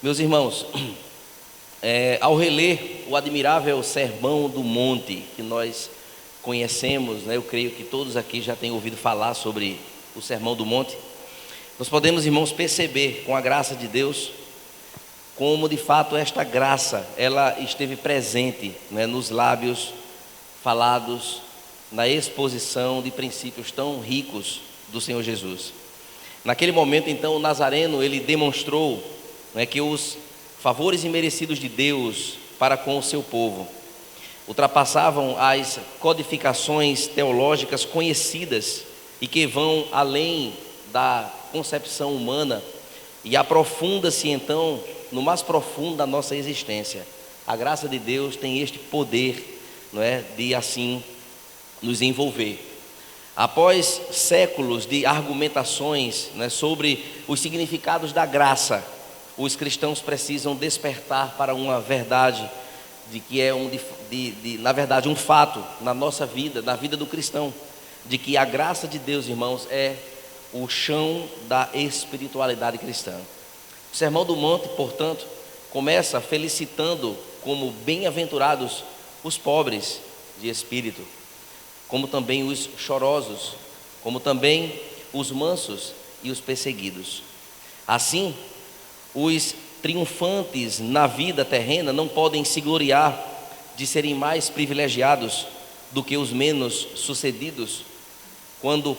Meus irmãos, ao reler o admirável Sermão do Monte, que nós conhecemos, eu creio que todos aqui já têm ouvido falar sobre o Sermão do Monte, nós podemos, irmãos, perceber com a graça de Deus, como de fato esta graça, ela esteve presente, nos lábios falados, na exposição de princípios tão ricos do Senhor Jesus. Naquele momento, então, o Nazareno, ele demonstrou que os favores imerecidos de Deus para com o seu povo ultrapassavam as codificações teológicas conhecidas e que vão além da concepção humana e aprofunda-se então no mais profundo da nossa existência. A graça de Deus tem este poder, de assim nos envolver. Após séculos de argumentações sobre os significados da graça, os cristãos precisam despertar para uma verdade, de que é na verdade um fato na nossa vida, na vida do cristão, de que a graça de Deus, irmãos, é o chão da espiritualidade cristã. O Sermão do Monte, portanto, começa felicitando como bem-aventurados os pobres de espírito, como também os chorosos, como também os mansos e os perseguidos. Assim, os triunfantes na vida terrena não podem se gloriar de serem mais privilegiados do que os menos sucedidos, quando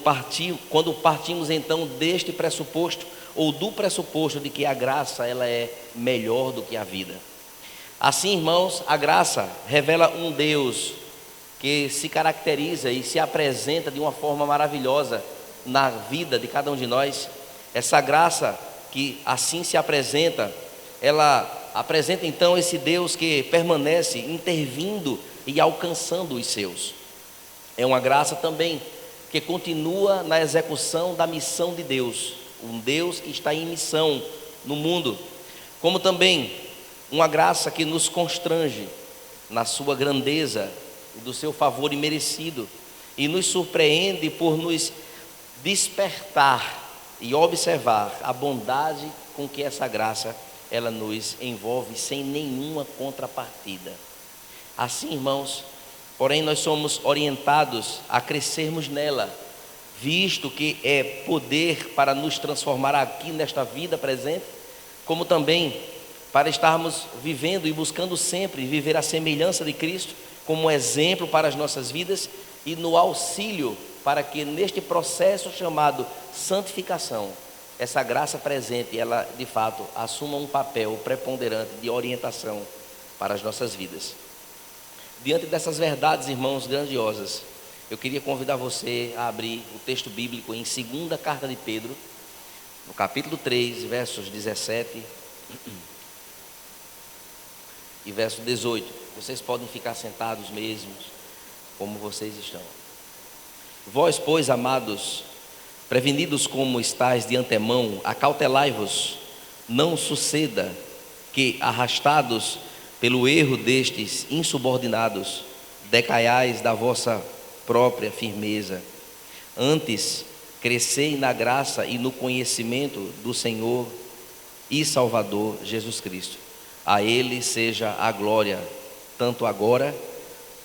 partimos então deste pressuposto, ou do pressuposto de que a graça ela é melhor do que a vida. Assim, irmãos, a graça revela um Deus que se caracteriza e se apresenta de uma forma maravilhosa na vida de cada um de nós. Essa graça que assim se apresenta, ela apresenta então esse Deus que permanece intervindo e alcançando os seus. É uma graça também que continua na execução da missão de Deus, um Deus que está em missão no mundo, como também uma graça que nos constrange na sua grandeza e do seu favor imerecido, e nos surpreende por nos despertar e observar a bondade com que essa graça ela nos envolve sem nenhuma contrapartida. Assim, irmãos, porém nós somos orientados a crescermos nela, visto que é poder para nos transformar aqui nesta vida presente, como também para estarmos vivendo e buscando sempre viver a semelhança de Cristo, como exemplo para as nossas vidas e no auxílio para que neste processo chamado santificação, essa graça presente, ela de fato assuma um papel preponderante de orientação para as nossas vidas. Diante dessas verdades, irmãos, grandiosas, eu queria convidar você a abrir o texto bíblico em 2ª carta de Pedro, no capítulo 3, versos 17 e verso 18. Vocês podem ficar sentados mesmos, como vocês estão. Vós, pois, amados, prevenidos como estáis de antemão, acautelai-vos, não suceda que, arrastados pelo erro destes insubordinados, decaiais da vossa própria firmeza. Antes, crescei na graça e no conhecimento do Senhor e Salvador Jesus Cristo. A Ele seja a glória, tanto agora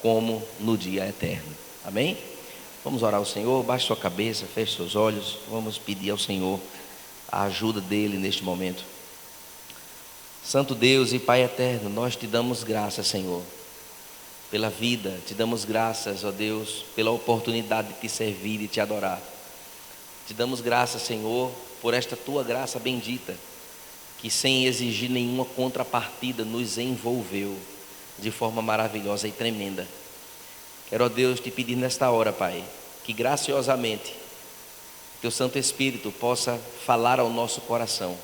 como no dia eterno. Amém? Vamos orar ao Senhor, baixe sua cabeça, feche seus olhos, vamos pedir ao Senhor a ajuda dEle neste momento. Santo Deus e Pai eterno, nós te damos graças, Senhor, pela vida, te damos graças, ó Deus, pela oportunidade de te servir e te adorar. Te damos graças, Senhor, por esta tua graça bendita, que sem exigir nenhuma contrapartida nos envolveu de forma maravilhosa e tremenda. Quero, ó Deus, te pedir nesta hora, Pai, que graciosamente Teu Santo Espírito possa falar ao nosso coração,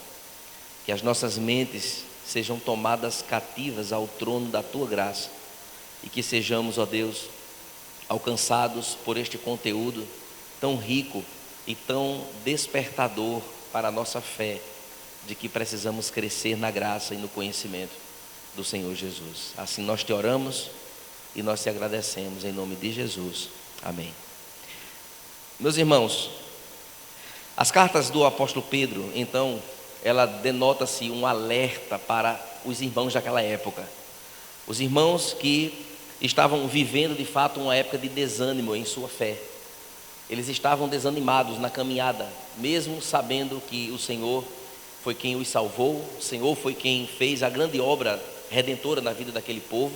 que as nossas mentes sejam tomadas cativas ao trono da Tua graça e que sejamos, ó Deus, alcançados por este conteúdo tão rico e tão despertador para a nossa fé, de que precisamos crescer na graça e no conhecimento do Senhor Jesus. Assim nós te oramos e nós te agradecemos em nome de Jesus. Amém. Meus irmãos, as cartas do apóstolo Pedro, então, ela denota-se um alerta para os irmãos daquela época. Os irmãos que estavam vivendo de fato uma época de desânimo em sua fé. Eles estavam desanimados na caminhada, mesmo sabendo que o Senhor foi quem os salvou, o Senhor foi quem fez a grande obra redentora na vida daquele povo,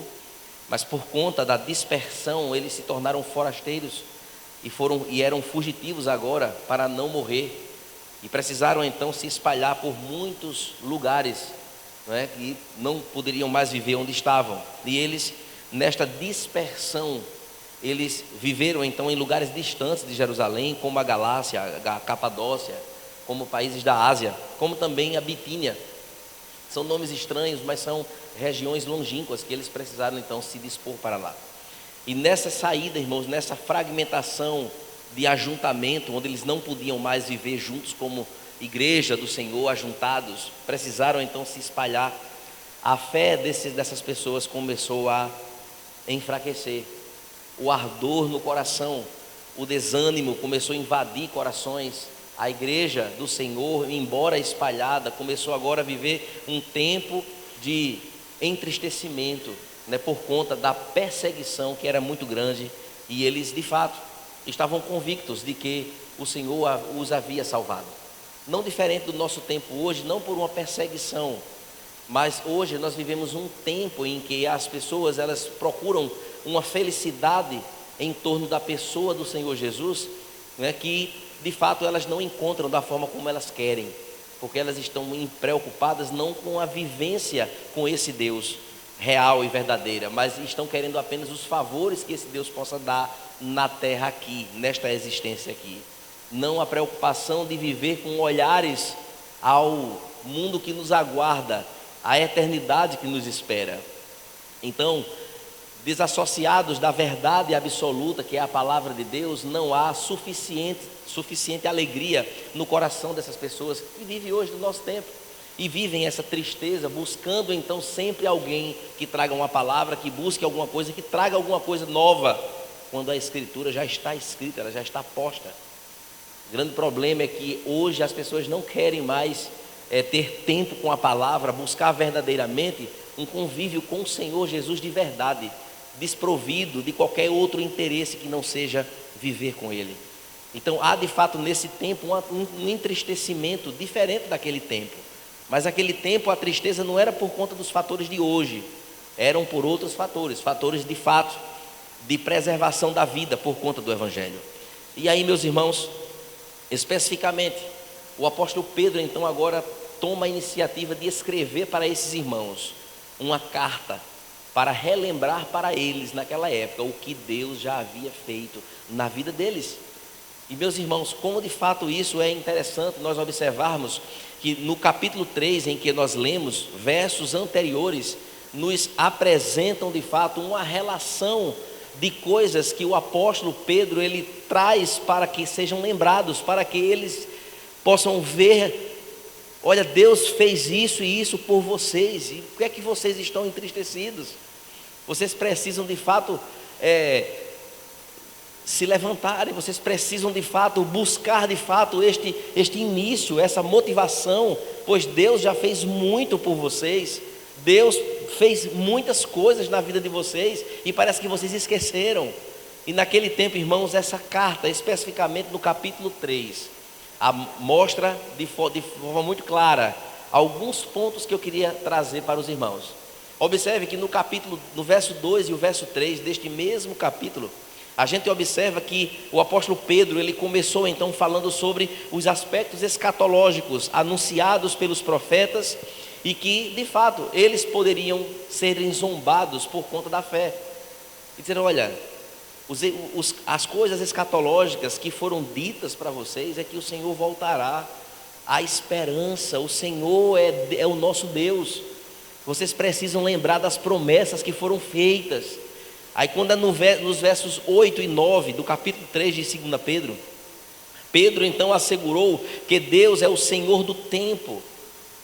mas por conta da dispersão eles se tornaram forasteiros e eram fugitivos agora para não morrer, e precisaram então se espalhar por muitos lugares, não é? E não poderiam mais viver onde estavam, e eles, nesta dispersão, eles viveram então em lugares distantes de Jerusalém, como a Galácia, a Capadócia, como países da Ásia, como também a Bitínia. São nomes estranhos, mas são regiões longínquas que eles precisaram então se dispor para lá. E nessa saída, irmãos, nessa fragmentação de ajuntamento, onde eles não podiam mais viver juntos como igreja do Senhor, ajuntados, precisaram então se espalhar. A fé dessas pessoas começou a enfraquecer. O ardor no coração, o desânimo começou a invadir corações. A igreja do Senhor, embora espalhada, começou agora a viver um tempo de entristecimento, né, por conta da perseguição que era muito grande, e eles de fato estavam convictos de que o Senhor os havia salvado. Não diferente do nosso tempo hoje, não por uma perseguição, mas hoje nós vivemos um tempo em que as pessoas elas procuram uma felicidade em torno da pessoa do Senhor Jesus, né, que de fato elas não encontram da forma como elas querem, porque elas estão preocupadas não com a vivência com esse Deus real e verdadeira, mas estão querendo apenas os favores que esse Deus possa dar na terra aqui, nesta existência aqui. Não a preocupação de viver com olhares ao mundo que nos aguarda, à eternidade que nos espera. Então, desassociados da verdade absoluta, que é a palavra de Deus, não há suficiente alegria no coração dessas pessoas que vivem hoje no nosso tempo e vivem essa tristeza, buscando então sempre alguém que traga uma palavra, que busque alguma coisa, que traga alguma coisa nova, quando a escritura já está escrita, ela já está posta. O grande problema é que hoje as pessoas não querem mais ter tempo com a palavra, buscar verdadeiramente um convívio com o Senhor Jesus de verdade, desprovido de qualquer outro interesse que não seja viver com Ele. Então há de fato nesse tempo um entristecimento diferente daquele tempo, mas aquele tempo a tristeza não era por conta dos fatores de hoje, eram por outros fatores de fato, de preservação da vida por conta do Evangelho. E aí, meus irmãos, especificamente, o apóstolo Pedro então agora toma a iniciativa de escrever para esses irmãos uma carta para relembrar para eles naquela época o que Deus já havia feito na vida deles. E meus irmãos, como de fato isso é interessante nós observarmos que no capítulo 3 em que nós lemos, versos anteriores nos apresentam de fato uma relação de coisas que o apóstolo Pedro ele traz para que sejam lembrados, para que eles possam ver, olha, Deus fez isso e isso por vocês, e por que é que vocês estão entristecidos? Vocês precisam de fato se levantarem, vocês precisam de fato buscar de fato este início, essa motivação, pois Deus já fez muito por vocês, Deus fez muitas coisas na vida de vocês e parece que vocês esqueceram. E naquele tempo, irmãos, essa carta, especificamente no capítulo 3, mostra de forma muito clara alguns pontos que eu queria trazer para os irmãos. Observe que no verso 2 e o verso 3 deste mesmo capítulo, a gente observa que o apóstolo Pedro, ele começou então falando sobre os aspectos escatológicos anunciados pelos profetas e que, de fato, eles poderiam serem zombados por conta da fé. E dizer, olha, as coisas escatológicas que foram ditas para vocês é que o Senhor voltará, a esperança, o Senhor é o nosso Deus. Vocês precisam lembrar das promessas que foram feitas. Aí quando nos versos 8 e 9 do capítulo 3 de 2 Pedro, Pedro então assegurou que Deus é o Senhor do tempo.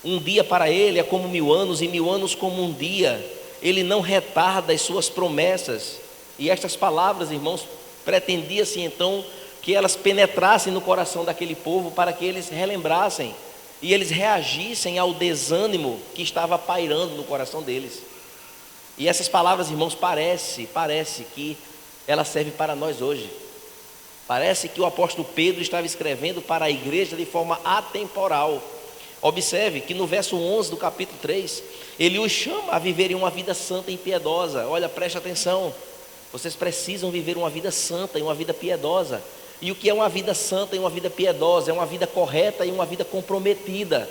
Um dia para Ele é como 1000 anos e 1000 anos como um dia. Ele não retarda as suas promessas. E estas palavras, irmãos, pretendia-se então que elas penetrassem no coração daquele povo para que eles relembrassem e eles reagissem ao desânimo que estava pairando no coração deles. E essas palavras, irmãos, parece que elas servem para nós hoje. Parece que o apóstolo Pedro estava escrevendo para a igreja de forma atemporal. Observe que no verso 11 do capítulo 3, ele os chama a viverem uma vida santa e piedosa. Olha, preste atenção, vocês precisam viver uma vida santa e uma vida piedosa. E o que é uma vida santa e uma vida piedosa? É uma vida correta e uma vida comprometida,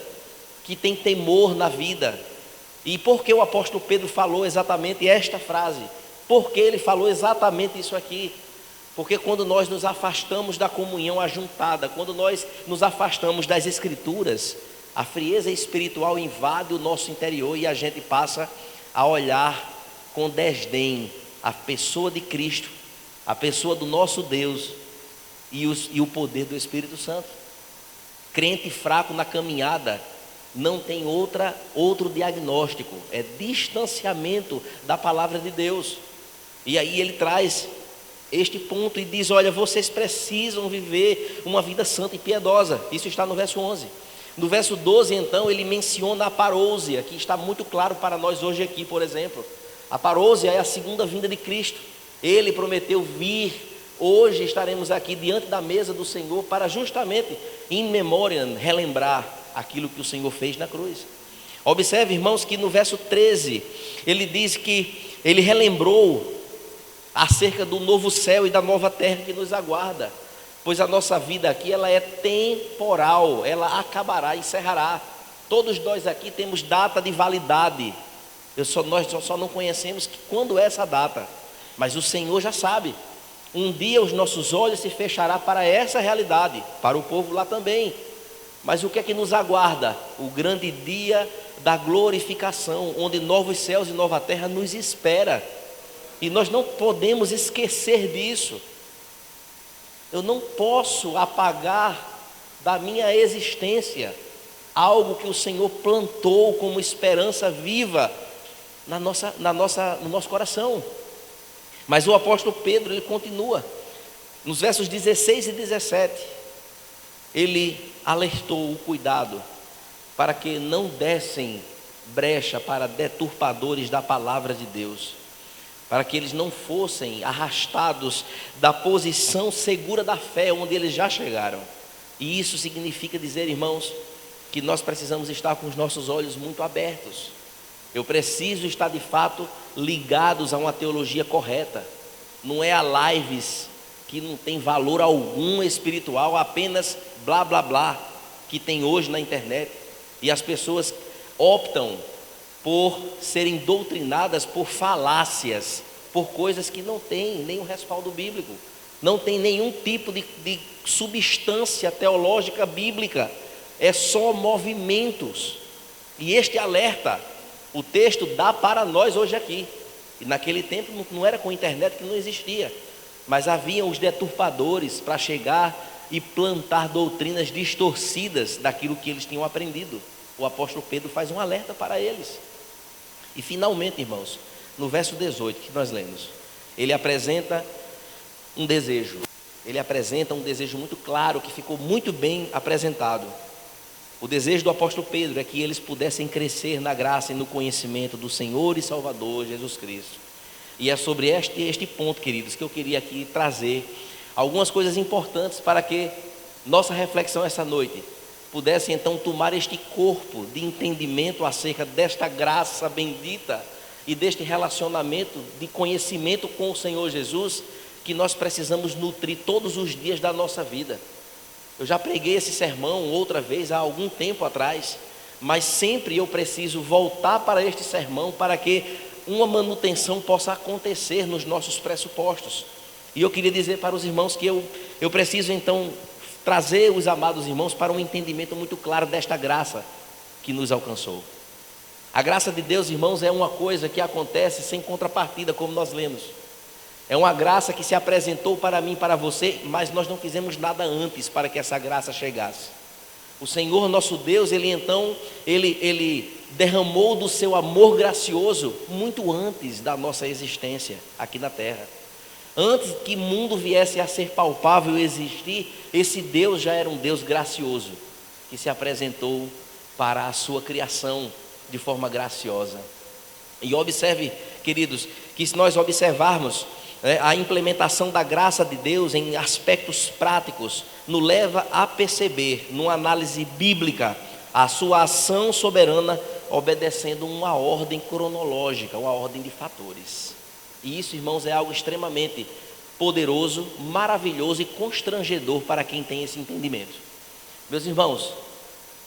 que tem temor na vida. E por que o apóstolo Pedro falou exatamente esta frase? Por que ele falou exatamente isso aqui? Porque quando nós nos afastamos da comunhão ajuntada, quando nós nos afastamos das escrituras, a frieza espiritual invade o nosso interior e a gente passa a olhar com desdém a pessoa de Cristo, a pessoa do nosso Deus e o poder do Espírito Santo. Crente fraco na caminhada não tem outro diagnóstico, é distanciamento da palavra de Deus. E aí ele traz este ponto e diz: olha, vocês precisam viver uma vida santa e piedosa. Isso está no verso 11. No verso 12, então, ele menciona a parousia, que está muito claro para nós hoje aqui, por exemplo. A parousia é a segunda vinda de Cristo. Ele prometeu vir. Hoje estaremos aqui diante da mesa do Senhor para justamente, in memoriam, relembrar aquilo que o Senhor fez na cruz. Observe, irmãos, que no verso 13, ele diz que ele relembrou acerca do novo céu e da nova terra que nos aguarda, pois a nossa vida aqui, ela é temporal, ela acabará, encerrará. Todos nós aqui temos data de validade. Nós só não conhecemos quando é essa data, mas o Senhor já sabe. Um dia os nossos olhos se fechará para essa realidade, para o povo lá também. Mas o que é que nos aguarda? O grande dia da glorificação, onde novos céus e nova terra nos espera. E nós não podemos esquecer disso. Eu não posso apagar da minha existência algo que o Senhor plantou como esperança viva no nosso coração. Mas o apóstolo Pedro, ele continua. Nos versos 16 e 17, ele alertou o cuidado para que não dessem brecha para deturpadores da palavra de Deus, para que eles não fossem arrastados da posição segura da fé onde eles já chegaram. E isso significa dizer, irmãos, que nós precisamos estar com os nossos olhos muito abertos. Eu preciso estar de fato ligados a uma teologia correta. Não é a lives que não tem valor algum espiritual, apenas blá blá blá que tem hoje na internet. E as pessoas optam por serem doutrinadas por falácias, por coisas que não têm nenhum respaldo bíblico, não tem nenhum tipo de substância teológica bíblica, é só movimentos. E este alerta, o texto dá para nós hoje aqui. E naquele tempo não era com internet, que não existia, mas haviam os deturpadores para chegar e plantar doutrinas distorcidas daquilo que eles tinham aprendido. O apóstolo Pedro faz um alerta para eles. E finalmente, irmãos, no verso 18 que nós lemos, ele apresenta um desejo. Ele apresenta um desejo muito claro, que ficou muito bem apresentado. O desejo do apóstolo Pedro é que eles pudessem crescer na graça e no conhecimento do Senhor e Salvador Jesus Cristo. E é sobre este ponto, queridos, que eu queria aqui trazer algumas coisas importantes para que nossa reflexão essa noite pudesse então tomar este corpo de entendimento acerca desta graça bendita e deste relacionamento de conhecimento com o Senhor Jesus, que nós precisamos nutrir todos os dias da nossa vida. Eu já preguei esse sermão outra vez há algum tempo atrás, mas sempre eu preciso voltar para este sermão para que uma manutenção possa acontecer nos nossos pressupostos. E eu queria dizer para os irmãos que eu preciso então trazer os amados irmãos para um entendimento muito claro desta graça que nos alcançou. A graça de Deus, irmãos, é uma coisa que acontece sem contrapartida, como nós lemos. É uma graça que se apresentou para mim e para você, mas nós não fizemos nada antes para que essa graça chegasse. O Senhor nosso Deus, Ele derramou do seu amor gracioso muito antes da nossa existência aqui na terra. Antes que o mundo viesse a ser palpável e existir, esse Deus já era um Deus gracioso, que se apresentou para a sua criação de forma graciosa. E observe, queridos, que se nós observarmos a implementação da graça de Deus em aspectos práticos, nos leva a perceber, numa análise bíblica, a sua ação soberana obedecendo uma ordem cronológica, uma ordem de fatores. E isso, irmãos, é algo extremamente poderoso, maravilhoso e constrangedor para quem tem esse entendimento. Meus irmãos,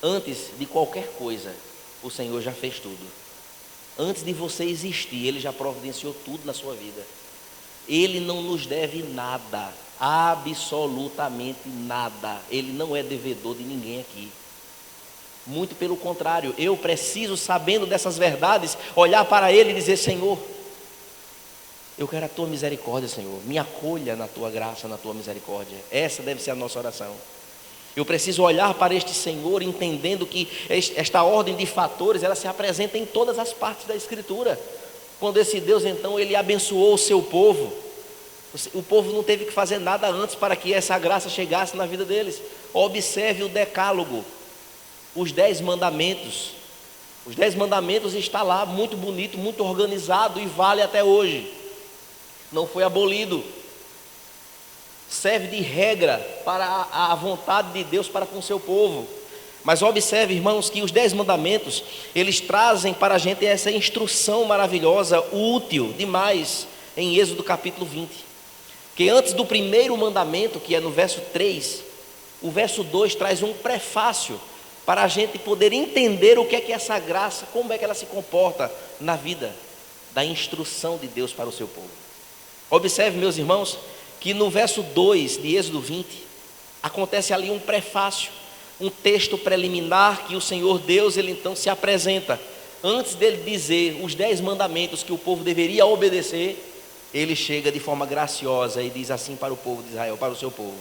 antes de qualquer coisa, o Senhor já fez tudo. Antes de você existir, Ele já providenciou tudo na sua vida. Ele não nos deve nada, absolutamente nada. Ele não é devedor de ninguém aqui. Muito pelo contrário, eu preciso, sabendo dessas verdades, olhar para Ele e dizer: Senhor, eu quero a Tua misericórdia, Senhor. Me acolha na Tua graça, na Tua misericórdia. Essa deve ser a nossa oração. Eu preciso olhar para este Senhor, entendendo que esta ordem de fatores, ela se apresenta em todas as partes da Escritura. Quando esse Deus, então, Ele abençoou o seu povo. O povo não teve que fazer nada antes para que essa graça chegasse na vida deles. Observe o decálogo, os 10 mandamentos. Os 10 mandamentos está lá, muito bonito, muito organizado e vale até hoje. Não foi abolido. Serve de regra para a vontade de Deus para com o seu povo. Mas observe, irmãos, que os 10 mandamentos, eles trazem para a gente essa instrução maravilhosa, útil demais, em Êxodo capítulo 20. Que antes do primeiro mandamento, que é no verso 3, o verso 2 traz um prefácio para a gente poder entender o que é essa graça, como é que ela se comporta na vida da instrução de Deus para o seu povo. Observe, meus irmãos, que no verso 2 de Êxodo 20, acontece ali um prefácio, um texto preliminar que o Senhor Deus, Ele então se apresenta. Antes dele dizer os 10 mandamentos que o povo deveria obedecer, Ele chega de forma graciosa e diz assim para o povo de Israel, para o seu povo: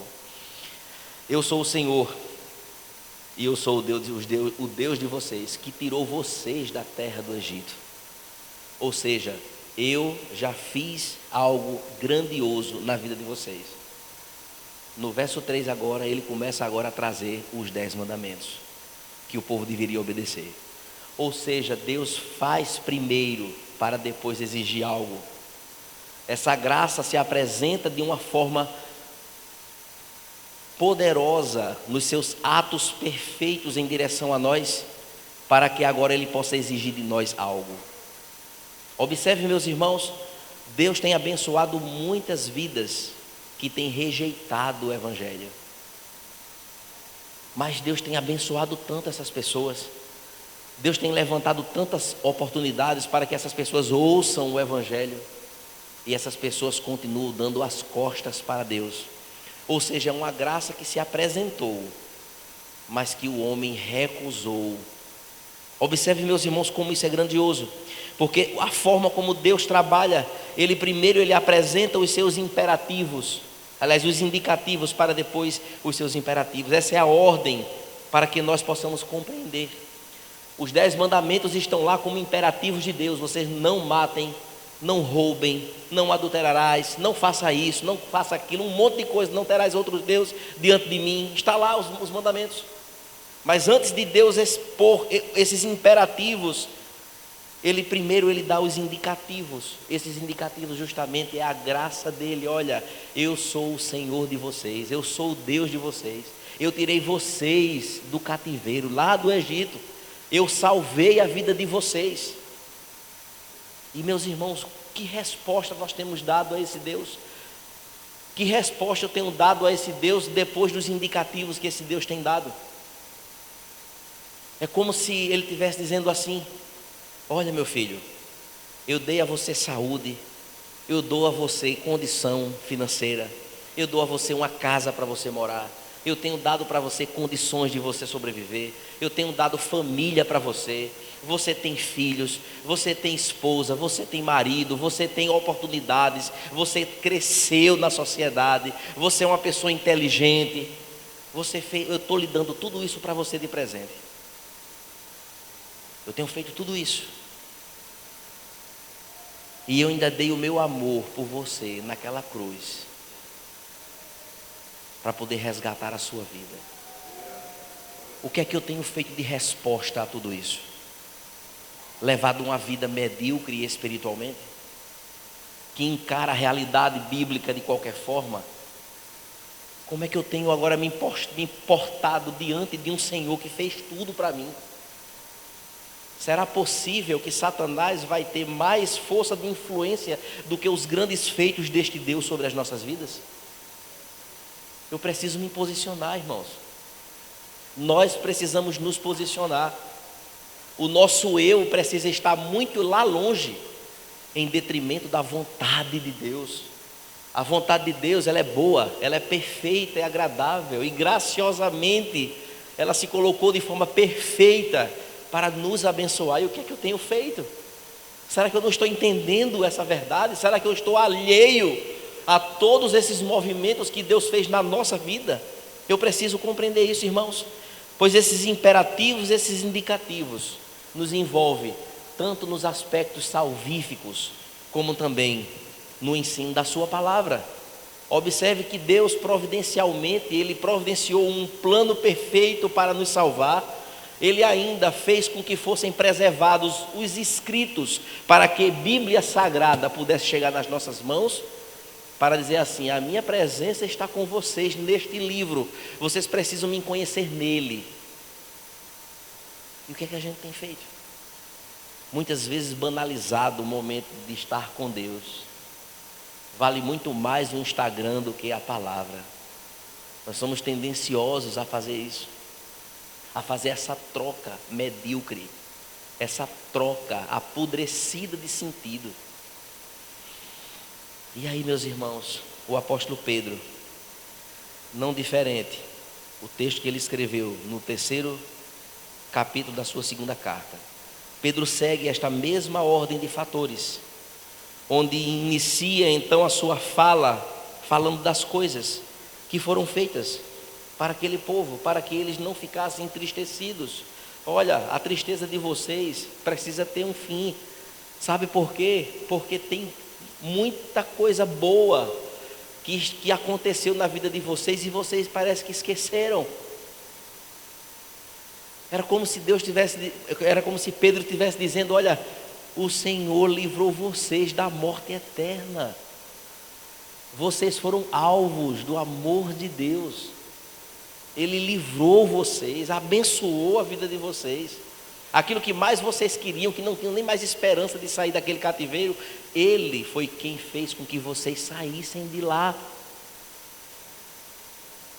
eu sou o Senhor, e eu sou o Deus de vocês, que tirou vocês da terra do Egito. Ou seja, eu já fiz algo grandioso na vida de vocês. No verso 3 agora, ele começa agora a trazer os 10 mandamentos que o povo deveria obedecer. Ou seja, Deus faz primeiro para depois exigir algo. Essa graça se apresenta de uma forma poderosa nos seus atos perfeitos em direção a nós, para que agora Ele possa exigir de nós algo. Observe, meus irmãos, Deus tem abençoado muitas vidas que têm rejeitado o Evangelho. Mas Deus tem abençoado tanto essas pessoas. Deus tem levantado tantas oportunidades para que essas pessoas ouçam o Evangelho. E essas pessoas continuam dando as costas para Deus. Ou seja, é uma graça que se apresentou, mas que o homem recusou. Observe, meus irmãos, como isso é grandioso. Porque a forma como Deus trabalha, Ele primeiro apresenta os seus imperativos, aliás, os indicativos, para depois os seus imperativos. Essa é a ordem para que nós possamos compreender. Os 10 mandamentos estão lá como imperativos de Deus: vocês não matem, não roubem, não adulterarás, não faça isso, não faça aquilo, um monte de coisa, não terás outros deuses diante de mim. Está lá os mandamentos. Mas antes de Deus expor esses imperativos, Ele primeiro dá os indicativos. Esses indicativos justamente é a graça dele. Olha, eu sou o Senhor de vocês, eu sou o Deus de vocês, eu tirei vocês do cativeiro lá do Egito, eu salvei a vida de vocês. E, meus irmãos, que resposta nós temos dado a esse Deus? Que resposta eu tenho dado a esse Deus depois dos indicativos que esse Deus tem dado? É como se Ele estivesse dizendo assim: olha, meu filho, eu dei a você saúde, eu dou a você condição financeira, eu dou a você uma casa para você morar, eu tenho dado para você condições de você sobreviver, eu tenho dado família para você, você tem filhos, você tem esposa, você tem marido, você tem oportunidades, você cresceu na sociedade, você é uma pessoa inteligente, eu estou lhe dando tudo isso para você de presente. Eu tenho feito tudo isso. E eu ainda dei o meu amor por você naquela cruz, para poder resgatar a sua vida. O que é que eu tenho feito de resposta a tudo isso? Levado uma vida medíocre espiritualmente? Que encara a realidade bíblica de qualquer forma? Como é que eu tenho agora me portado diante de um Senhor que fez tudo para mim? Será possível que Satanás vai ter mais força de influência do que os grandes feitos deste Deus sobre as nossas vidas? Eu preciso me posicionar, irmãos. Nós precisamos nos posicionar. O nosso eu precisa estar muito lá longe, em detrimento da vontade de Deus. A vontade de Deus, ela é boa, ela é perfeita, é agradável, e graciosamente ela se colocou de forma perfeita para nos abençoar. E o que é que eu tenho feito? Será que eu não estou entendendo essa verdade? Será que eu estou alheio a todos esses movimentos que Deus fez na nossa vida? Eu preciso compreender isso, irmãos, pois esses imperativos, esses indicativos nos envolvem tanto nos aspectos salvíficos, como também no ensino da sua palavra. Observe que Deus providencialmente, Ele providenciou um plano perfeito para nos salvar. Ele ainda fez com que fossem preservados os escritos, para que a Bíblia Sagrada pudesse chegar nas nossas mãos, para dizer assim: a minha presença está com vocês neste livro, vocês precisam me conhecer nele. E o que é que a gente tem feito? Muitas vezes banalizado o momento de estar com Deus. Vale muito mais o Instagram do que a palavra. Nós somos tendenciosos a fazer isso, a fazer essa troca medíocre, essa troca apodrecida de sentido. E aí, meus irmãos, o apóstolo Pedro, não diferente, o texto que ele escreveu no 3º capítulo da sua 2ª carta, Pedro segue esta mesma ordem de fatores, onde inicia então a sua fala, falando das coisas que foram feitas para aquele povo, para que eles não ficassem entristecidos. Olha, a tristeza de vocês precisa ter um fim. Sabe por quê? Porque tem muita coisa boa que aconteceu na vida de vocês e vocês parece que esqueceram. Era como se Pedro estivesse dizendo: olha, o Senhor livrou vocês da morte eterna. Vocês foram alvos do amor de Deus. Ele livrou vocês, abençoou a vida de vocês. Aquilo que mais vocês queriam, que não tinham nem mais esperança de sair daquele cativeiro, Ele foi quem fez com que vocês saíssem de lá.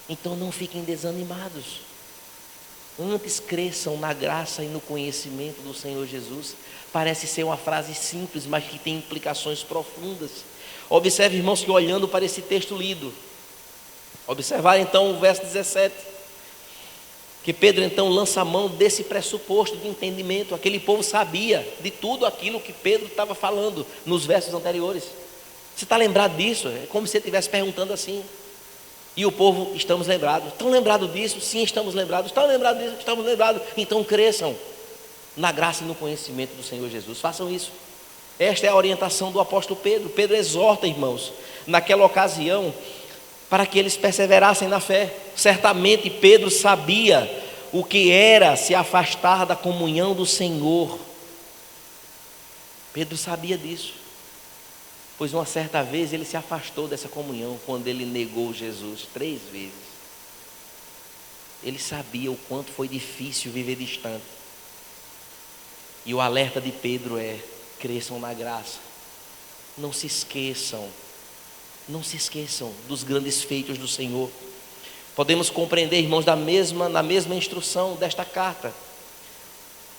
Então não fiquem desanimados. Antes cresçam na graça e no conhecimento do Senhor Jesus. Parece ser uma frase simples, mas que tem implicações profundas. Observe, irmãos, que olhando para esse texto lido, observar então o verso 17, que Pedro então lança a mão desse pressuposto de entendimento. Aquele povo sabia de tudo aquilo que Pedro estava falando nos versos anteriores. Você está lembrado disso? É como se ele estivesse perguntando assim. E o povo: estamos lembrados. Estão lembrados disso? Sim, estamos lembrados. Estão lembrados disso? Estamos lembrados. Então cresçam na graça e no conhecimento do Senhor Jesus. Façam isso. Esta é a orientação do apóstolo Pedro. Pedro exorta, irmãos, naquela ocasião, para que eles perseverassem na fé. Certamente Pedro sabia o que era se afastar da comunhão do Senhor. Pedro sabia disso, pois uma certa vez ele se afastou dessa comunhão, quando ele negou Jesus 3 vezes. Ele sabia o quanto foi difícil viver distante. E o alerta de Pedro é: cresçam na graça. Não se esqueçam dos grandes feitos do Senhor. Podemos compreender, irmãos, na mesma instrução desta carta.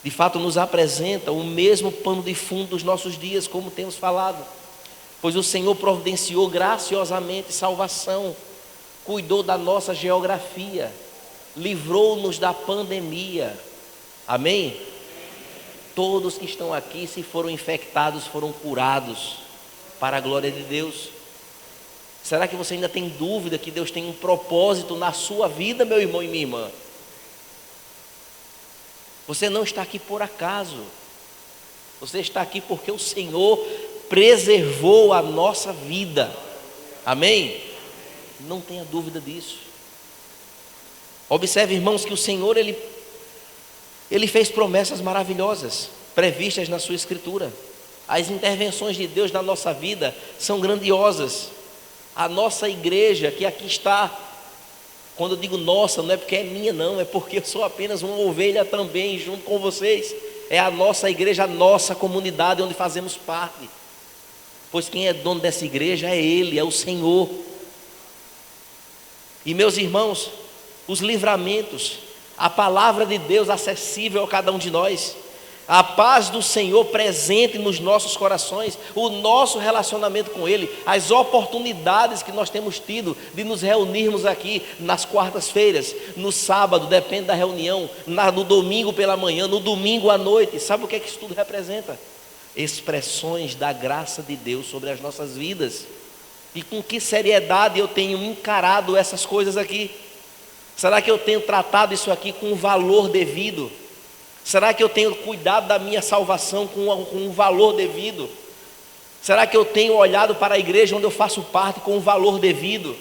De fato, nos apresenta o mesmo pano de fundo dos nossos dias, como temos falado. Pois o Senhor providenciou graciosamente salvação, cuidou da nossa geografia, livrou-nos da pandemia. Amém? Todos que estão aqui, se foram infectados, foram curados, para a glória de Deus. Será que você ainda tem dúvida que Deus tem um propósito na sua vida, meu irmão e minha irmã? Você não está aqui por acaso. Você está aqui porque o Senhor preservou a nossa vida. Amém? Não tenha dúvida disso. Observe, irmãos, que o Senhor, Ele fez promessas maravilhosas, previstas na sua Escritura. As intervenções de Deus na nossa vida são grandiosas. A nossa igreja, que aqui está, quando eu digo nossa, não é porque é minha não, é porque eu sou apenas uma ovelha também, junto com vocês. É a nossa igreja, a nossa comunidade, onde fazemos parte. Pois quem é dono dessa igreja é Ele, é o Senhor. E meus irmãos, os livramentos, a palavra de Deus acessível a cada um de nós, a paz do Senhor presente nos nossos corações, o nosso relacionamento com Ele, as oportunidades que nós temos tido de nos reunirmos aqui nas quartas-feiras, no sábado, depende da reunião, no domingo pela manhã, no domingo à noite. Sabe o que é que isso tudo representa? Expressões da graça de Deus sobre as nossas vidas. E com que seriedade eu tenho encarado essas coisas aqui? Será que eu tenho tratado isso aqui com o valor devido? Será que eu tenho cuidado da minha salvação com um valor devido? Será que eu tenho olhado para a igreja onde eu faço parte com o valor devido?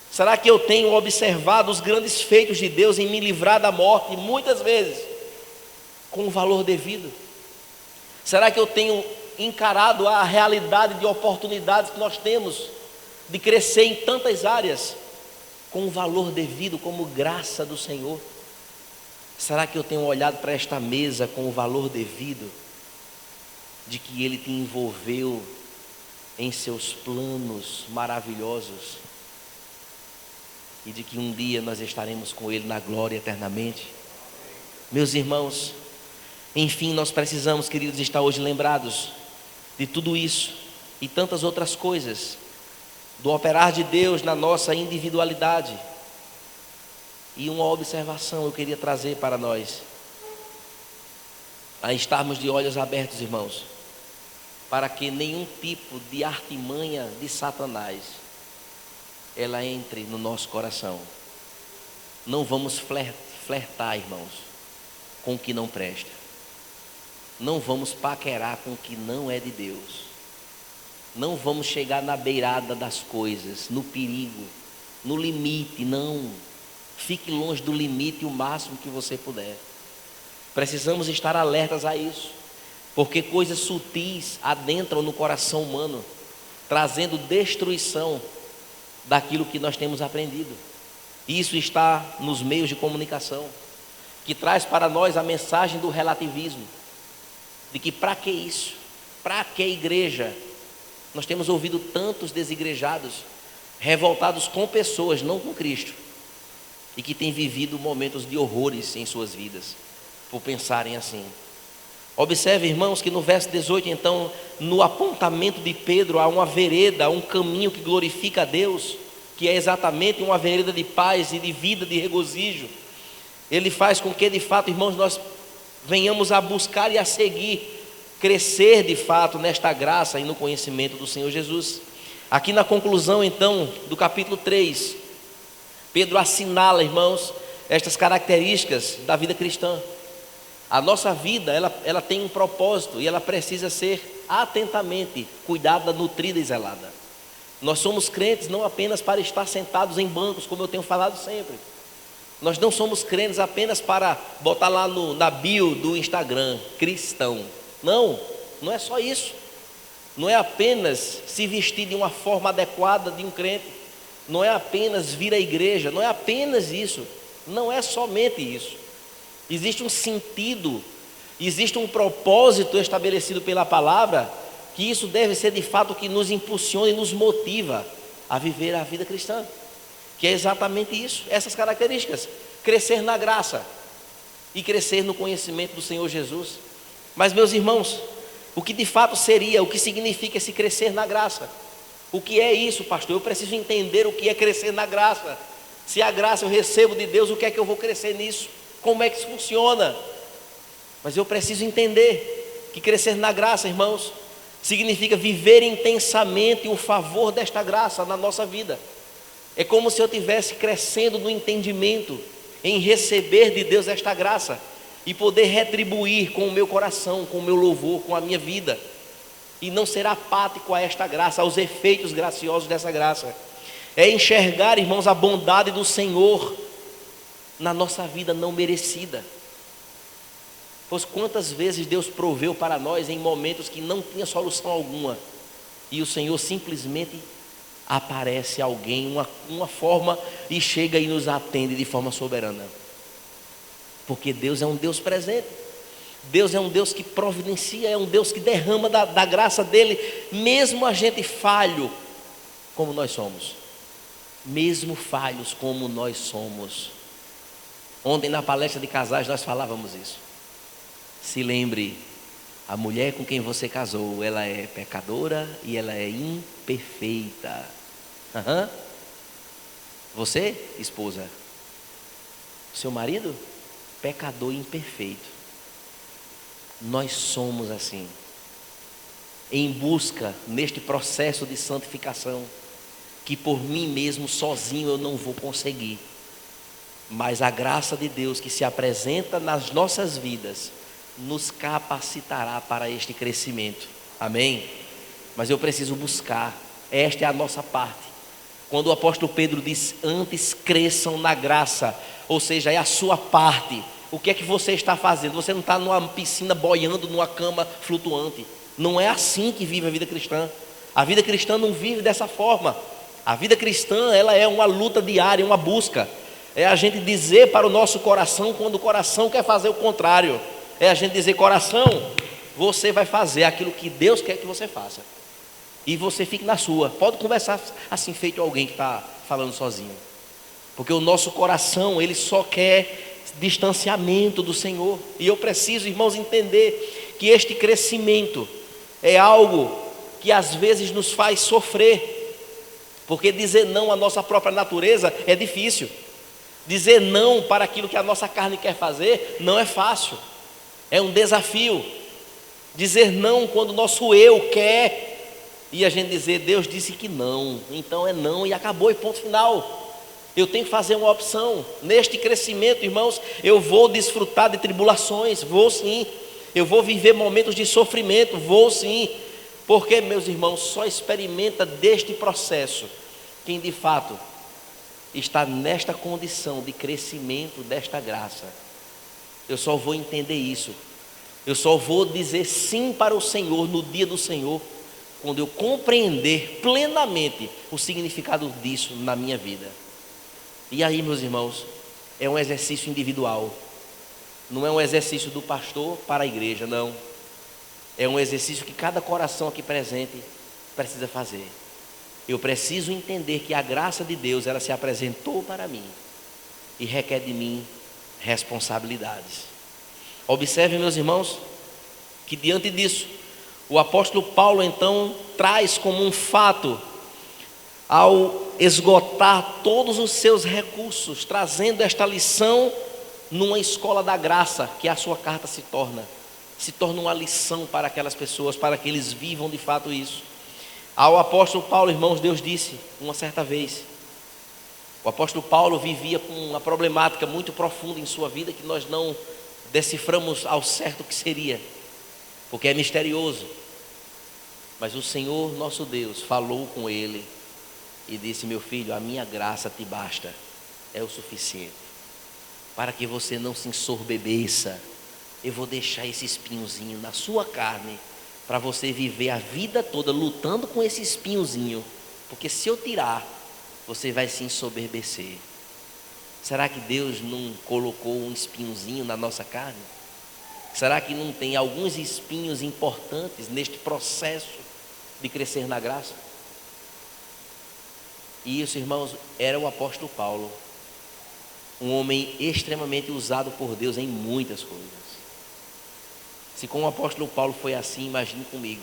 Será que eu tenho observado os grandes feitos de Deus em me livrar da morte, muitas vezes, com o valor devido? Será que eu tenho encarado a realidade de oportunidades que nós temos de crescer em tantas áreas com o valor devido, como graça do Senhor? Será que eu tenho olhado para esta mesa com o valor devido, de que Ele te envolveu em seus planos maravilhosos e de que um dia nós estaremos com Ele na glória eternamente? Meus irmãos, enfim, nós precisamos, queridos, estar hoje lembrados de tudo isso e tantas outras coisas, do operar de Deus na nossa individualidade. E uma observação eu queria trazer para nós, a estarmos de olhos abertos, irmãos, para que nenhum tipo de artimanha de Satanás ela entre no nosso coração. Não vamos flertar, irmãos, com o que não presta. Não vamos paquerar com o que não é de Deus. Não vamos chegar na beirada das coisas, no perigo, no limite. Não, fique longe do limite o máximo que você puder. Precisamos estar alertas a isso, porque coisas sutis adentram no coração humano, trazendo destruição daquilo que nós temos aprendido. Isso está nos meios de comunicação, que traz para nós a mensagem do relativismo, de que para que isso? Para que igreja? Nós temos ouvido tantos desigrejados, revoltados com pessoas, não com Cristo, e que têm vivido momentos de horrores em suas vidas, por pensarem assim. Observe, irmãos, que no verso 18, então, no apontamento de Pedro há uma vereda, um caminho que glorifica a Deus, que é exatamente uma vereda de paz e de vida, de regozijo. Ele faz com que, de fato, irmãos, nós venhamos a buscar e a seguir, crescer de fato nesta graça e no conhecimento do Senhor Jesus. Aqui na conclusão, então, do capítulo 3, Pedro assinala, irmãos, estas características da vida cristã. A nossa vida, ela tem um propósito e ela precisa ser atentamente cuidada, nutrida e zelada. Nós somos crentes não apenas para estar sentados em bancos, como eu tenho falado sempre. Nós não somos crentes apenas para botar lá na bio do Instagram, cristão. Não, não é só isso. Não é apenas se vestir de uma forma adequada de um crente. Não é apenas vir à igreja, não é apenas isso. Não é somente isso. Existe um sentido, existe um propósito estabelecido pela palavra, que isso deve ser de fato o que nos impulsiona e nos motiva a viver a vida cristã. Que é exatamente isso, essas características: crescer na graça e crescer no conhecimento do Senhor Jesus. Mas, meus irmãos, o que de fato seria, o que significa esse crescer na graça? O que é isso, pastor? Eu preciso entender o que é crescer na graça. Se a graça eu recebo de Deus, o que é que eu vou crescer nisso? Como é que isso funciona? Mas eu preciso entender que crescer na graça, irmãos, significa viver intensamente o favor desta graça na nossa vida. É como se eu estivesse crescendo no entendimento, em receber de Deus esta graça e poder retribuir com o meu coração, com o meu louvor, com a minha vida, e não ser apático a esta graça, aos efeitos graciosos dessa graça. É enxergar, irmãos, a bondade do Senhor na nossa vida não merecida. Pois quantas vezes Deus proveu para nós em momentos que não tinha solução alguma, e o Senhor simplesmente aparece alguém, uma forma, e chega e nos atende de forma soberana. Porque Deus é um Deus presente, Deus é um Deus que providencia, é um Deus que derrama da graça dele, mesmo a gente falho como nós somos, mesmo falhos como nós somos. Ontem na palestra de casais nós falávamos isso. Se lembre, a mulher com quem você casou, ela é pecadora e ela é imperfeita. Você, esposa, seu marido, pecador imperfeito. Nós somos assim, em busca neste processo de santificação, que por mim mesmo sozinho eu não vou conseguir, mas a graça de Deus que se apresenta nas nossas vidas nos capacitará para este crescimento, amém? Mas eu preciso buscar, esta é a nossa parte. Quando o apóstolo Pedro diz, antes cresçam na graça, ou seja, é a sua parte. O que é que você está fazendo? Você não está numa piscina boiando, numa cama flutuante. Não é assim que vive a vida cristã. A vida cristã não vive dessa forma. A vida cristã, ela é uma luta diária, uma busca. É a gente dizer para o nosso coração quando o coração quer fazer o contrário. É a gente dizer, coração, você vai fazer aquilo que Deus quer que você faça. E você fique na sua. Pode conversar assim, feito alguém que está falando sozinho. Porque o nosso coração, ele só quer distanciamento do Senhor. E eu preciso, irmãos, entender que este crescimento é algo que às vezes nos faz sofrer. Porque dizer não à nossa própria natureza é difícil. Dizer não para aquilo que a nossa carne quer fazer não é fácil. É um desafio. Dizer não quando o nosso eu quer, e a gente dizer, Deus disse que não, então é não e acabou, e ponto final. Eu tenho que fazer uma opção. Neste crescimento, irmãos, eu vou desfrutar de tribulações, vou sim. Eu vou viver momentos de sofrimento, vou sim. Porque, meus irmãos, só experimenta deste processo quem de fato está nesta condição de crescimento desta graça. Eu só vou entender isso. Eu só vou dizer sim para o Senhor no dia do Senhor, quando eu compreender plenamente o significado disso na minha vida. E aí, meus irmãos, é um exercício individual. Não é um exercício do pastor para a igreja, não. É um exercício que cada coração aqui presente precisa fazer. Eu preciso entender que a graça de Deus, ela se apresentou para mim e requer de mim responsabilidades. Observe, meus irmãos, que diante disso, o apóstolo Paulo então traz como um fato, ao esgotar todos os seus recursos, trazendo esta lição numa escola da graça, que a sua carta se torna uma lição para aquelas pessoas, para que eles vivam de fato isso. Ao apóstolo Paulo, irmãos, Deus disse uma certa vez, o apóstolo Paulo vivia com uma problemática muito profunda em sua vida, que nós não deciframos ao certo o que seria, porque é misterioso. Mas o Senhor nosso Deus falou com ele e disse, meu filho, a minha graça te basta, é o suficiente, para que você não se ensorbebeça. Eu vou deixar esse espinhozinho na sua carne, para você viver a vida toda lutando com esse espinhozinho, porque se eu tirar, você vai se ensoberbecer. Será que Deus não colocou um espinhozinho na nossa carne? Será que não tem alguns espinhos importantes neste processo de crescer na graça? E isso, irmãos, era o apóstolo Paulo, um homem extremamente usado por Deus em muitas coisas. Se com o apóstolo Paulo foi assim, imagine comigo.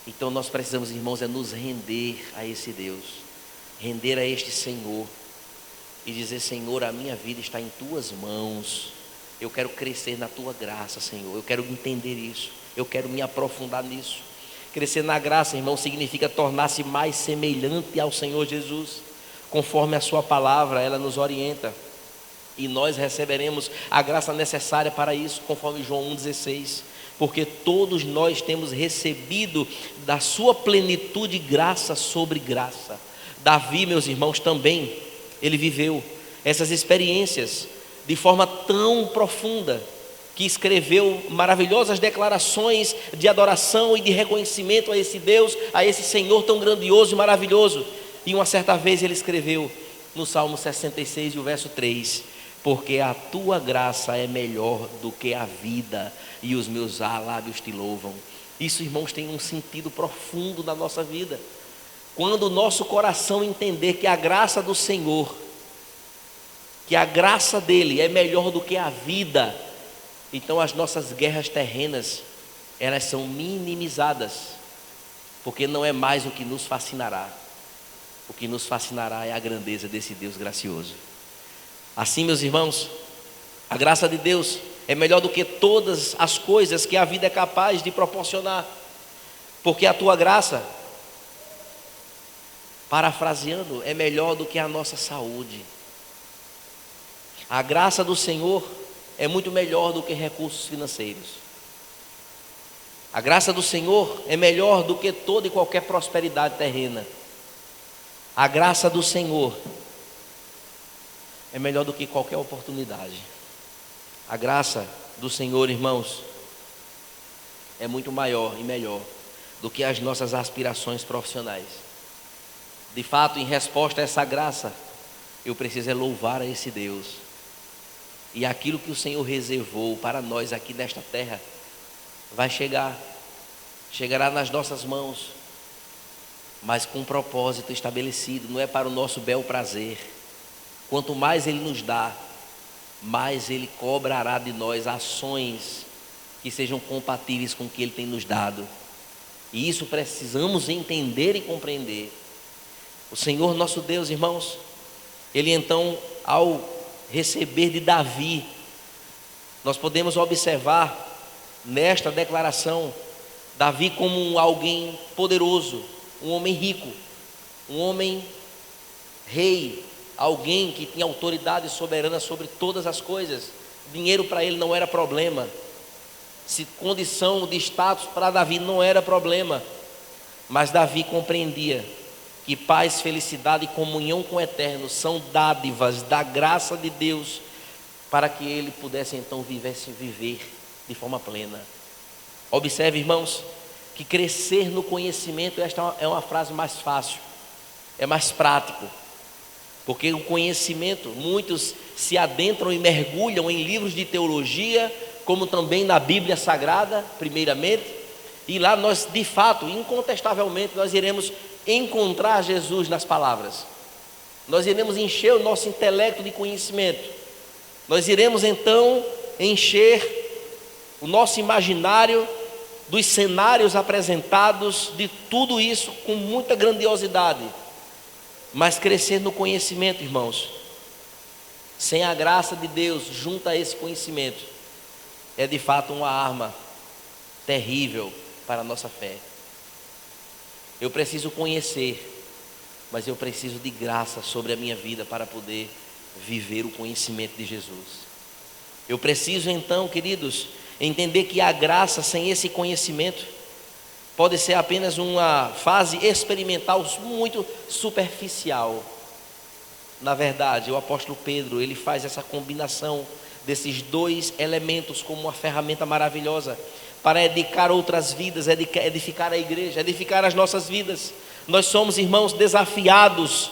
Então nós precisamos, irmãos, é nos render a esse Deus, render a este Senhor e dizer, Senhor, a minha vida está em tuas mãos. Eu quero crescer na tua graça, Senhor. Eu quero entender isso, eu quero me aprofundar nisso. Crescer na graça, irmão, significa tornar-se mais semelhante ao Senhor Jesus, conforme a sua palavra, ela nos orienta. E nós receberemos a graça necessária para isso, conforme João 1,16. Porque todos nós temos recebido da sua plenitude graça sobre graça. Davi, meus irmãos, também, ele viveu essas experiências de forma tão profunda, que escreveu maravilhosas declarações de adoração e de reconhecimento a esse Deus, a esse Senhor tão grandioso e maravilhoso. E uma certa vez ele escreveu no Salmo 66 e o verso 3: porque a tua graça é melhor do que a vida, e os meus lábios te louvam. Isso, irmãos, tem um sentido profundo na nossa vida. Quando o nosso coração entender que a graça do Senhor, que a graça dele é melhor do que a vida, então as nossas guerras terrenas, elas são minimizadas, porque não é mais o que nos fascinará. O que nos fascinará é a grandeza desse Deus gracioso. Assim, meus irmãos, a graça de Deus é melhor do que todas as coisas que a vida é capaz de proporcionar, porque a tua graça, parafraseando, é melhor do que a nossa saúde. A graça do Senhor é muito melhor do que recursos financeiros. A graça do Senhor é melhor do que toda e qualquer prosperidade terrena. A graça do Senhor é melhor do que qualquer oportunidade. A graça do Senhor, irmãos, é muito maior e melhor do que as nossas aspirações profissionais. De fato, em resposta a essa graça, eu preciso louvar a esse Deus. E aquilo que o Senhor reservou para nós aqui nesta terra vai chegará nas nossas mãos, mas com um propósito estabelecido, não é para o nosso bel prazer. Quanto mais Ele nos dá, mais Ele cobrará de nós ações que sejam compatíveis com o que Ele tem nos dado. E isso precisamos entender e compreender. O Senhor nosso Deus, irmãos, Ele então, ao receber de Davi, nós podemos observar nesta declaração Davi como alguém poderoso, um homem rico, um homem rei, alguém que tinha autoridade soberana sobre todas as coisas. Dinheiro para ele não era problema, condição de status para Davi não era problema, mas Davi compreendia que paz, felicidade e comunhão com o Eterno são dádivas da graça de Deus, para que ele pudesse então viver de forma plena. Observe, irmãos, que crescer no conhecimento, esta é uma frase mais fácil, é mais prático, porque o conhecimento, muitos se adentram e mergulham em livros de teologia, como também na Bíblia Sagrada, primeiramente, e lá nós, de fato, incontestavelmente, nós iremos encontrar Jesus nas palavras. Nós iremos encher o nosso intelecto de conhecimento. Nós iremos então encher o nosso imaginário dos cenários apresentados, de tudo isso com muita grandiosidade. Mas crescer no conhecimento, irmãos, sem a graça de Deus junto a esse conhecimento, é de fato uma arma terrível para a nossa fé. Eu preciso conhecer, mas eu preciso de graça sobre a minha vida para poder viver o conhecimento de Jesus. Eu preciso então, queridos, entender que a graça sem esse conhecimento pode ser apenas uma fase experimental muito superficial. Na verdade, o apóstolo Pedro, ele faz essa combinação desses dois elementos como uma ferramenta maravilhosa para edificar outras vidas, edificar a igreja, edificar as nossas vidas. Nós somos, irmãos, desafiados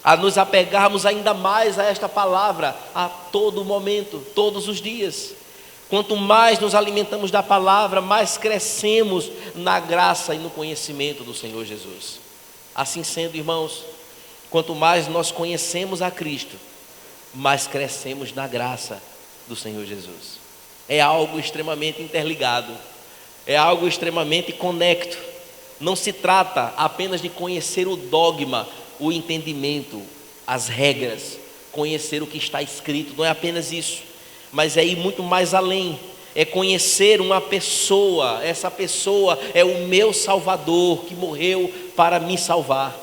a nos apegarmos ainda mais a esta palavra a todo momento, todos os dias. Quanto mais nos alimentamos da palavra, mais crescemos na graça e no conhecimento do Senhor Jesus. Assim sendo, irmãos, quanto mais nós conhecemos a Cristo, mais crescemos na graça do Senhor Jesus. É algo extremamente interligado, é algo extremamente conecto. Não se trata apenas de conhecer o dogma, o entendimento, as regras, conhecer o que está escrito, não é apenas isso, mas é ir muito mais além, é conhecer uma pessoa. Essa pessoa é o meu Salvador que morreu para me salvar,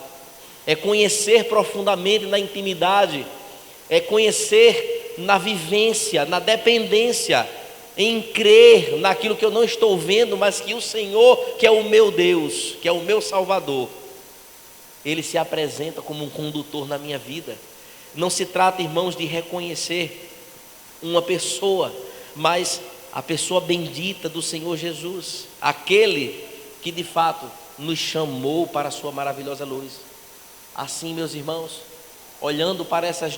é conhecer profundamente na intimidade, é conhecer na vivência, na dependência, em crer naquilo que eu não estou vendo, mas que o Senhor, que é o meu Deus, que é o meu Salvador, Ele se apresenta como um condutor na minha vida. Não se trata, irmãos, de reconhecer uma pessoa, mas a pessoa bendita do Senhor Jesus, aquele que de fato nos chamou para a sua maravilhosa luz. Assim, meus irmãos, olhando para esses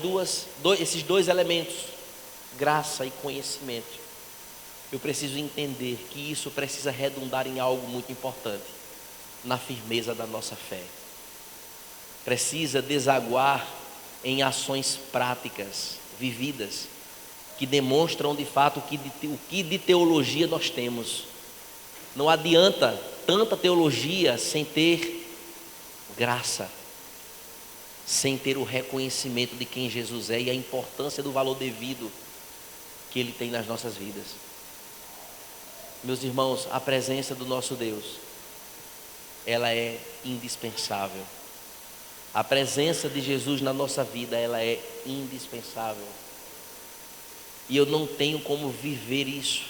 dois elementos, graça e conhecimento, eu preciso entender que isso precisa redundar em algo muito importante, na firmeza da nossa fé. Precisa desaguar em ações práticas, vividas, que demonstram de fato o que de teologia nós temos. Não adianta tanta teologia sem ter graça, sem ter o reconhecimento de quem Jesus é e a importância do valor devido que Ele tem nas nossas vidas. Meus irmãos, a presença do nosso Deus, ela é indispensável. A presença de Jesus na nossa vida, ela é indispensável. E eu não tenho como viver isso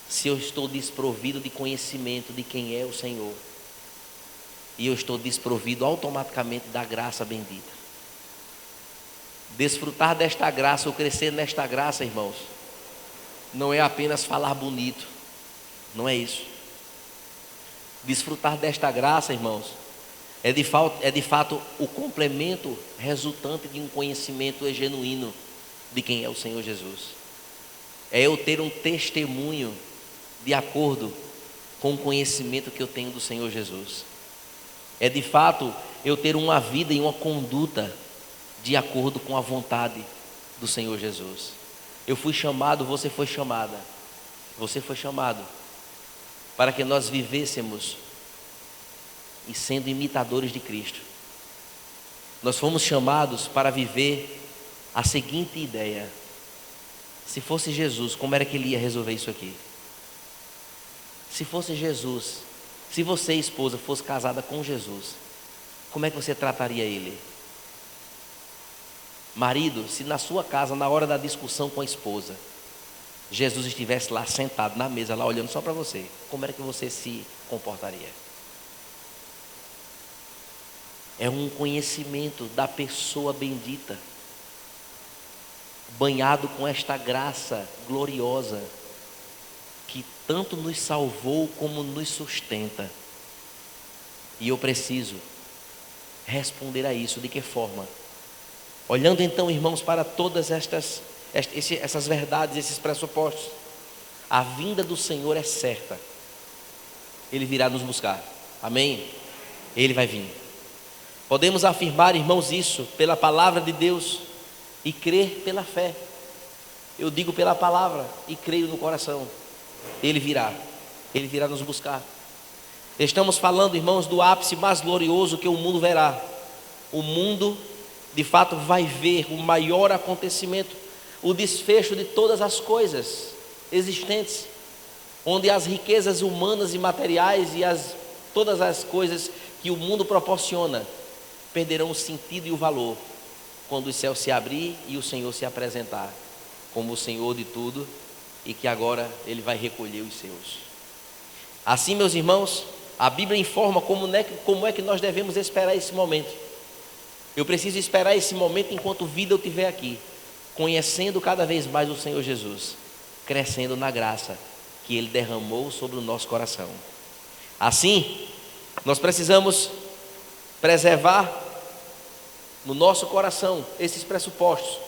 se eu estou desprovido de conhecimento de quem é o Senhor. E eu estou desprovido automaticamente da graça bendita. Desfrutar desta graça, ou crescer nesta graça, irmãos, não é apenas falar bonito. Não é isso. Desfrutar desta graça, irmãos, é de fato o complemento resultante de um conhecimento genuíno de quem é o Senhor Jesus. É eu ter um testemunho de acordo com o conhecimento que eu tenho do Senhor Jesus. É de fato eu ter uma vida e uma conduta de acordo com a vontade do Senhor Jesus. Eu fui chamado, você foi chamada. Você foi chamado para que nós vivêssemos e sendo imitadores de Cristo. Nós fomos chamados para viver a seguinte ideia: se fosse Jesus, como era que Ele ia resolver isso aqui? Se fosse Jesus, se você, esposa, fosse casada com Jesus, como é que você trataria Ele? Marido, se na sua casa, na hora da discussão com a esposa, Jesus estivesse lá sentado na mesa, lá olhando só para você, como era que você se comportaria? É um conhecimento da pessoa bendita, banhado com esta graça gloriosa, que tanto nos salvou como nos sustenta. E eu preciso responder a isso. De que forma? Olhando então, irmãos, para todas essas verdades, esses pressupostos. A vinda do Senhor é certa. Ele virá nos buscar. Amém? Ele vai vir. Podemos afirmar, irmãos, isso pela palavra de Deus e crer pela fé. Eu digo pela palavra e creio no coração. Ele virá nos buscar. Estamos falando, irmãos, do ápice mais glorioso que o mundo verá. O mundo, de fato, vai ver o maior acontecimento, o desfecho de todas as coisas existentes, onde as riquezas humanas e materiais e todas as coisas que o mundo proporciona perderão o sentido e o valor quando o céu se abrir e o Senhor se apresentar como o Senhor de tudo, e que agora Ele vai recolher os seus. Assim, meus irmãos, a Bíblia informa como é que nós devemos esperar esse momento. Eu preciso esperar esse momento enquanto vida eu tiver aqui, conhecendo cada vez mais o Senhor Jesus, crescendo na graça que Ele derramou sobre o nosso coração. Assim, nós precisamos preservar no nosso coração esses pressupostos.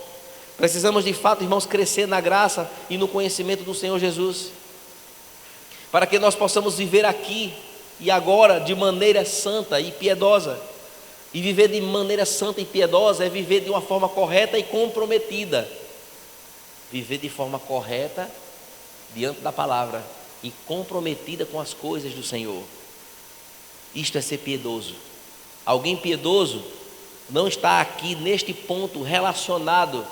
Precisamos de fato, irmãos, crescer na graça e no conhecimento do Senhor Jesus, para que nós possamos viver aqui e agora de maneira santa e piedosa. E viver de maneira santa e piedosa é viver de uma forma correta e comprometida. Viver de forma correta diante da palavra e comprometida com as coisas do Senhor. Isto é ser piedoso. Alguém piedoso não está aqui neste ponto relacionado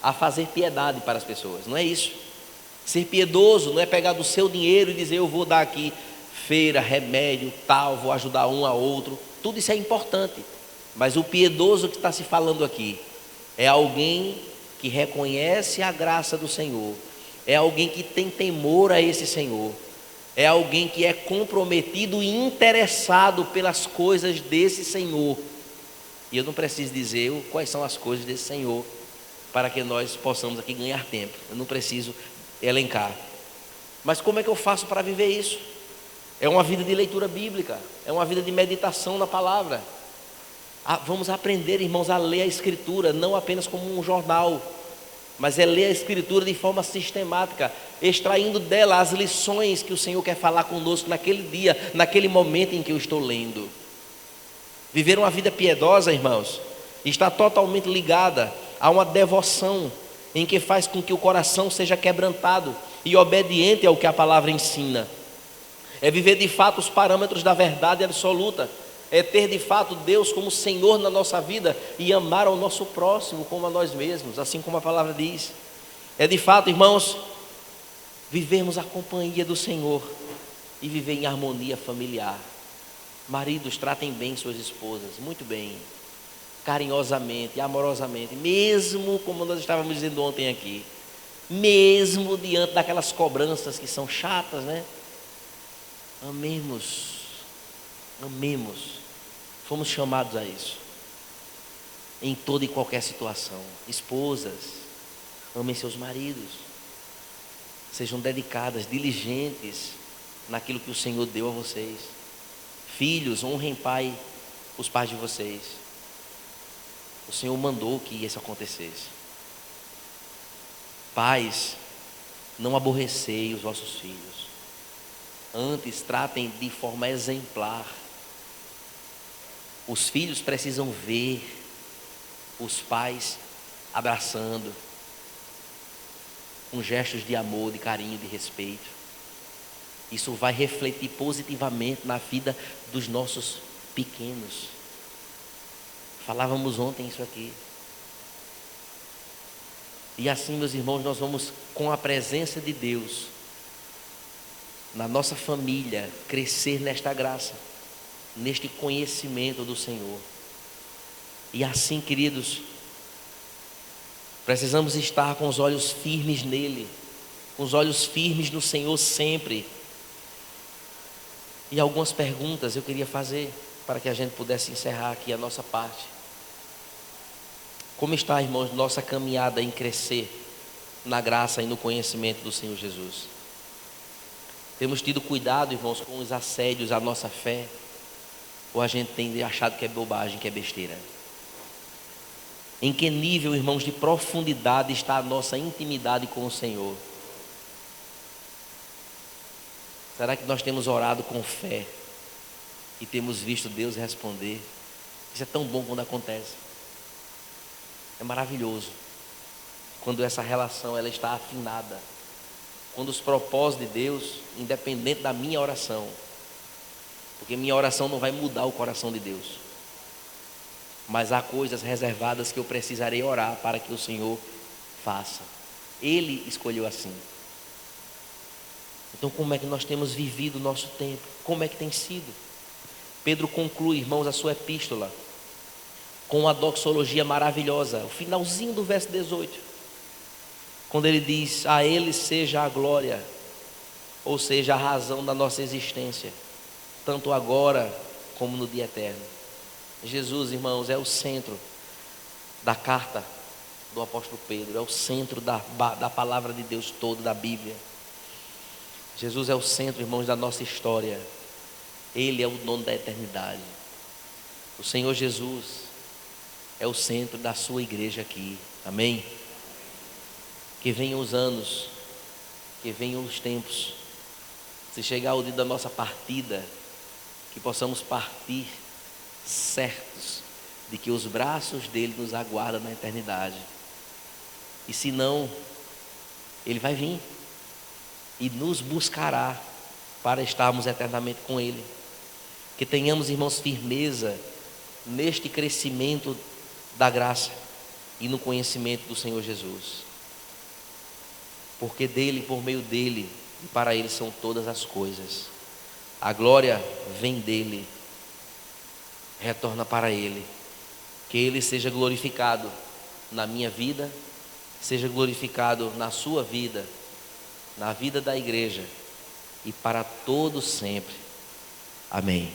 a fazer piedade para as pessoas. Não é isso. Ser piedoso não é pegar do seu dinheiro e dizer: eu vou dar aqui feira, remédio, tal, vou ajudar um a outro. Tudo isso é importante. Mas o piedoso que está se falando aqui é alguém que reconhece a graça do Senhor, é alguém que tem temor a esse Senhor, é alguém que é comprometido e interessado pelas coisas desse Senhor. E eu não preciso dizer quais são as coisas desse Senhor para que nós possamos aqui ganhar tempo. Eu não preciso elencar. Mas como é que eu faço para viver isso? É uma vida de leitura bíblica, é uma vida de meditação na palavra. Vamos aprender, irmãos, a ler a Escritura, não apenas como um jornal, mas é ler a Escritura de forma sistemática, extraindo dela as lições que o Senhor quer falar conosco naquele dia, naquele momento em que eu estou lendo. Viver uma vida piedosa, irmãos, está totalmente ligada a uma devoção em que faz com que o coração seja quebrantado e obediente ao que a palavra ensina. É viver de fato os parâmetros da verdade absoluta, é ter de fato Deus como Senhor na nossa vida e amar ao nosso próximo como a nós mesmos, assim como a palavra diz. É de fato, irmãos, vivermos a companhia do Senhor e viver em harmonia familiar. Maridos, tratem bem suas esposas, muito bem, carinhosamente, amorosamente, mesmo como nós estávamos dizendo ontem aqui, mesmo diante daquelas cobranças que são chatas, né? Amemos, fomos chamados a isso, em toda e qualquer situação. Esposas, amem seus maridos, sejam dedicadas, diligentes naquilo que o Senhor deu a vocês. Filhos, honrem os pais de vocês. O Senhor mandou que isso acontecesse. Pais, não aborrecei os vossos filhos, antes tratem de forma exemplar. Os filhos precisam ver os pais abraçando, com gestos de amor, de carinho, de respeito. Isso vai refletir positivamente na vida dos nossos pequenos. Falávamos ontem isso aqui. E assim, meus irmãos, nós vamos, com a presença de Deus na nossa família, crescer nesta graça, neste conhecimento do Senhor. E assim, queridos, precisamos estar com os olhos firmes nele, com os olhos firmes no Senhor sempre. E algumas perguntas eu queria fazer para que a gente pudesse encerrar aqui a nossa parte. Como está, irmãos, nossa caminhada em crescer na graça e no conhecimento do Senhor Jesus? Temos tido cuidado, irmãos, com os assédios à nossa fé? Ou a gente tem achado que é bobagem, que é besteira? Em que nível, irmãos, de profundidade está a nossa intimidade com o Senhor? Será que nós temos orado com fé e temos visto Deus responder? Isso é tão bom quando acontece. É maravilhoso quando essa relação ela está afinada, quando os propósitos de Deus, independente da minha oração, porque minha oração não vai mudar o coração de Deus, mas há coisas reservadas que eu precisarei orar para que o Senhor faça. Ele escolheu assim. Então, como é que nós temos vivido o nosso tempo? Como é que tem sido? Pedro conclui, irmãos, a sua epístola com uma doxologia maravilhosa, o finalzinho do verso 18, quando ele diz: a ele seja a glória, ou seja, a razão da nossa existência, tanto agora como no dia eterno. Jesus, irmãos, é o centro da carta do apóstolo Pedro, é o centro da palavra de Deus toda, da Bíblia. Jesus é o centro, irmãos, da nossa história. Ele é o dono da eternidade. O Senhor Jesus é o centro da sua igreja aqui. Amém? Que venham os anos, que venham os tempos. Se chegar o dia da nossa partida, que possamos partir certos de que os braços dele nos aguardam na eternidade. E se não, ele vai vir e nos buscará para estarmos eternamente com ele. Que tenhamos, irmãos, firmeza neste crescimento da graça e no conhecimento do Senhor Jesus, porque dele, por meio dele e para ele são todas as coisas. A glória vem dele, retorna para ele. Que ele seja glorificado na minha vida, seja glorificado na sua vida, na vida da igreja e para todos sempre. Amém.